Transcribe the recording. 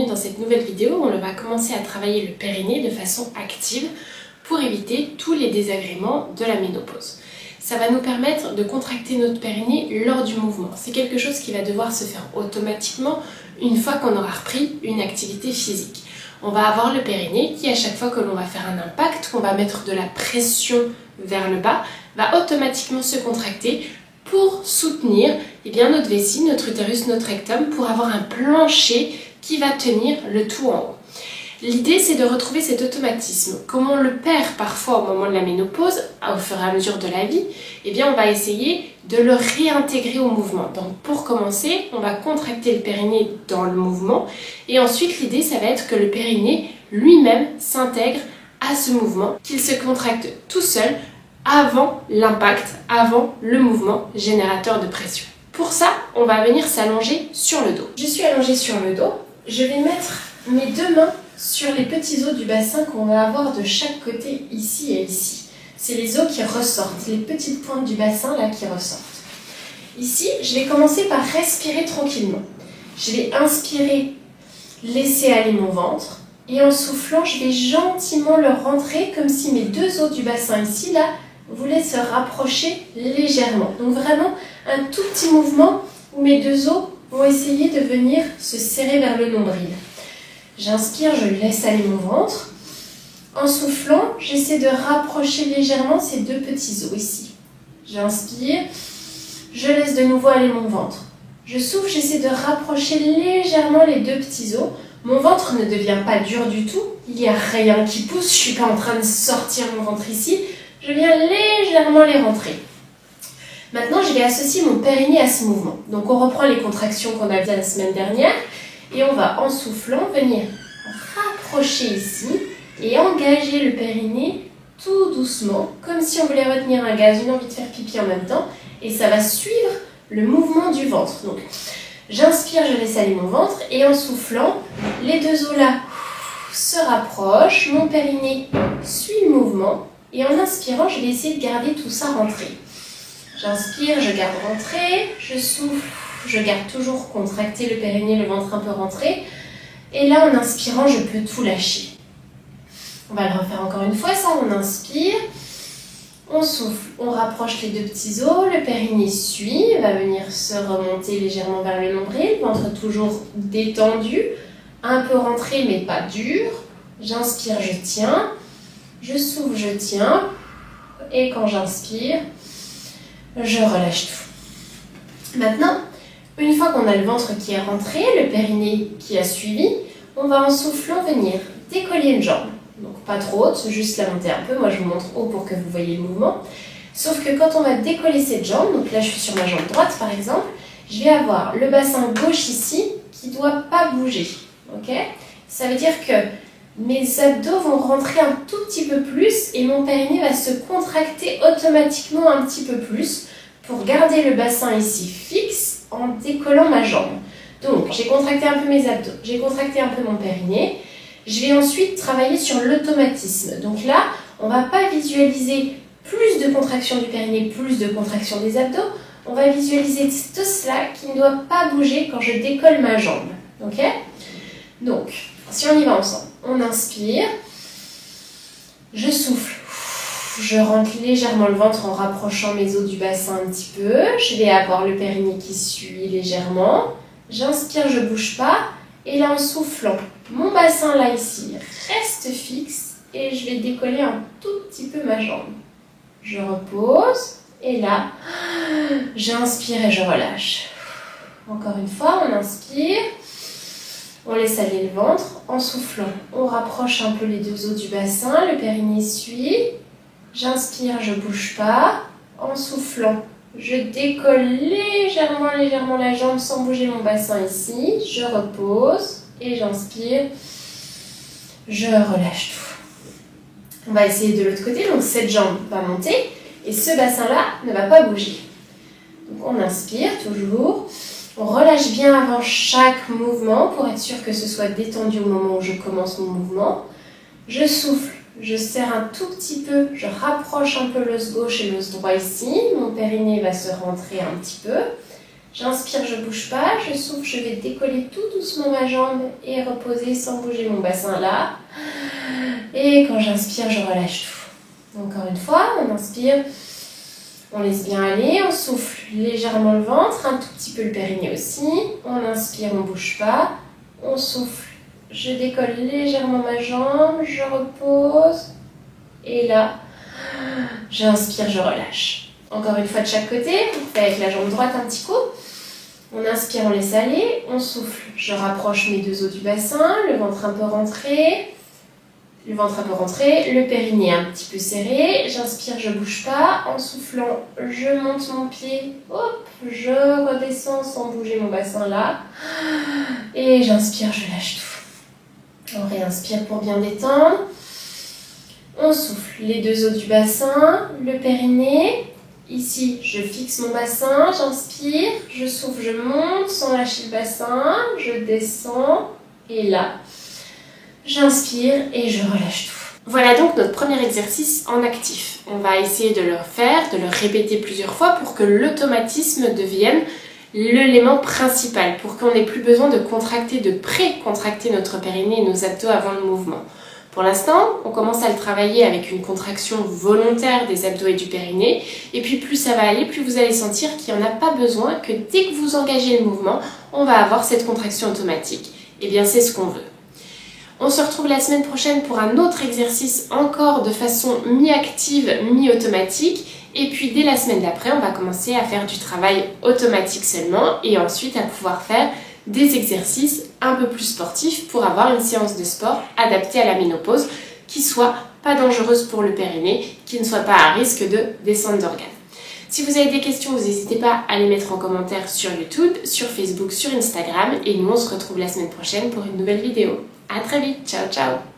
bienvenue dans cette nouvelle vidéo où on va commencer à travailler le périnée de façon active pour éviter tous les désagréments de la ménopause. Ça va nous permettre de contracter notre périnée lors du mouvement. C'est quelque chose qui va devoir se faire automatiquement une fois qu'on aura repris une activité physique. On va avoir le périnée qui, à chaque fois que l'on va faire un impact, qu'on va mettre de la pression vers le bas, va automatiquement se contracter pour soutenir notre vessie, notre utérus, notre rectum, pour avoir un plancher qui va tenir le tout en haut. L'idée, c'est de retrouver cet automatisme. Comme on le perd parfois au moment de la ménopause, au fur et à mesure de la vie, on va essayer de le réintégrer au mouvement. Donc pour commencer, on va contracter le périnée dans le mouvement. Et ensuite, l'idée, ça va être que le périnée lui-même s'intègre à ce mouvement, qu'il se contracte tout seul avant l'impact, avant le mouvement générateur de pression. Pour ça, on va venir s'allonger sur le dos. Je suis allongée sur le dos. Je vais mettre mes deux mains sur les petits os du bassin qu'on va avoir de chaque côté, ici et ici. C'est les os qui ressortent, les petites pointes du bassin là qui ressortent. Ici, je vais commencer par respirer tranquillement. Je vais inspirer, laisser aller mon ventre. Et en soufflant, je vais gentiment le rentrer comme si mes deux os du bassin ici, là, voulaient se rapprocher légèrement. Donc vraiment, un tout petit mouvement où mes deux os vont essayer de venir se serrer vers le nombril. J'inspire, je laisse aller mon ventre. En soufflant, j'essaie de rapprocher légèrement ces deux petits os ici. J'inspire, je laisse de nouveau aller mon ventre. Je souffle, j'essaie de rapprocher légèrement les deux petits os. Mon ventre ne devient pas dur du tout, il n'y a rien qui pousse, je ne suis pas en train de sortir mon ventre ici. Je viens légèrement les rentrer. Maintenant, je vais associer mon périnée à ce mouvement. Donc, on reprend les contractions qu'on a vues la semaine dernière. Et on va, en soufflant, venir rapprocher ici et engager le périnée tout doucement, comme si on voulait retenir un gaz, une envie de faire pipi en même temps. Et ça va suivre le mouvement du ventre. Donc, j'inspire, je laisse aller mon ventre. Et en soufflant, les deux os là se rapprochent. Mon périnée suit le mouvement. Et en inspirant, je vais essayer de garder tout ça rentré. J'inspire, je garde rentré, je souffle, je garde toujours contracté le périnée, le ventre un peu rentré. Et là, en inspirant, je peux tout lâcher. On va le refaire encore une fois, ça, on inspire, on souffle, on rapproche les deux petits os, le périnée suit, va venir se remonter légèrement vers le nombril, ventre toujours détendu, un peu rentré mais pas dur. J'inspire, je tiens. Je souffle, je tiens, et quand j'inspire, je relâche tout. Maintenant, une fois qu'on a le ventre qui est rentré, le périnée qui a suivi, on va en soufflant venir décoller une jambe. Donc pas trop haute, juste la monter un peu, moi je vous montre haut pour que vous voyez le mouvement. Sauf que quand on va décoller cette jambe, donc là je suis sur ma jambe droite par exemple, je vais avoir le bassin gauche ici qui ne doit pas bouger. Okay, ça veut dire que mes abdos vont rentrer un tout petit peu plus et mon périnée va se contracter automatiquement un petit peu plus pour garder le bassin ici fixe en décollant ma jambe. Donc, j'ai contracté un peu mes abdos, j'ai contracté un peu mon périnée. Je vais ensuite travailler sur l'automatisme. Donc là, on ne va pas visualiser plus de contraction du périnée, plus de contraction des abdos. On va visualiser tout cela qui ne doit pas bouger quand je décolle ma jambe. Ok ? Donc, si on y va ensemble. On inspire, je souffle, je rentre légèrement le ventre en rapprochant mes os du bassin un petit peu. Je vais avoir le périnée qui suit légèrement. J'inspire, je ne bouge pas. Et là, en soufflant, mon bassin là ici reste fixe et je vais décoller un tout petit peu ma jambe. Je repose et là, j'inspire et je relâche. Encore une fois, on inspire. On laisse aller le ventre, en soufflant, on rapproche un peu les deux os du bassin, le périnée suit. J'inspire, je ne bouge pas. En soufflant, je décolle légèrement la jambe sans bouger mon bassin ici. Je repose et j'inspire. Je relâche tout. On va essayer de l'autre côté, donc cette jambe va monter et ce bassin-là ne va pas bouger. Donc on inspire toujours. On relâche bien avant chaque mouvement pour être sûr que ce soit détendu au moment où je commence mon mouvement. Je souffle, je serre un tout petit peu, je rapproche un peu l'os gauche et l'os droit ici. Mon périnée va se rentrer un petit peu. J'inspire, je bouge pas, je souffle, je vais décoller tout doucement ma jambe et reposer sans bouger mon bassin là. Et quand j'inspire, je relâche tout. Encore une fois, on inspire, on laisse bien aller, on souffle légèrement le ventre, un tout petit peu le périnée aussi. On inspire, on bouge pas, on souffle, je décolle légèrement ma jambe, je repose. Et là, j'inspire, je relâche. Encore une fois de chaque côté, on fait avec la jambe droite un petit coup. On inspire, on laisse aller, on souffle. Je rapproche mes deux os du bassin, le ventre un peu rentré. Le périnée un petit peu serré. J'inspire, je bouge pas. En soufflant, je monte mon pied. Hop, je redescends sans bouger mon bassin là. Et j'inspire, je lâche tout. On réinspire pour bien détendre. On souffle les deux os du bassin, le périnée. Ici, je fixe mon bassin, j'inspire, je souffle, je monte sans lâcher le bassin, je descends et là, j'inspire et je relâche tout. Voilà donc notre premier exercice en actif. On va essayer de le faire, de le répéter plusieurs fois pour que l'automatisme devienne l'élément principal, pour qu'on n'ait plus besoin de contracter, de pré-contracter notre périnée et nos abdos avant le mouvement. Pour l'instant, on commence à le travailler avec une contraction volontaire des abdos et du périnée. Et puis plus ça va aller, plus vous allez sentir qu'il n'y en a pas besoin, que dès que vous engagez le mouvement, on va avoir cette contraction automatique. Et bien c'est ce qu'on veut. On se retrouve la semaine prochaine pour un autre exercice encore de façon mi-active, mi-automatique. Et puis dès la semaine d'après, on va commencer à faire du travail automatique seulement et ensuite à pouvoir faire des exercices un peu plus sportifs pour avoir une séance de sport adaptée à la ménopause qui soit pas dangereuse pour le périnée, qui ne soit pas à risque de descente d'organes. Si vous avez des questions, vous n'hésitez pas à les mettre en commentaire sur YouTube, sur Facebook, sur Instagram et nous on se retrouve la semaine prochaine pour une nouvelle vidéo. À très vite, ciao ciao.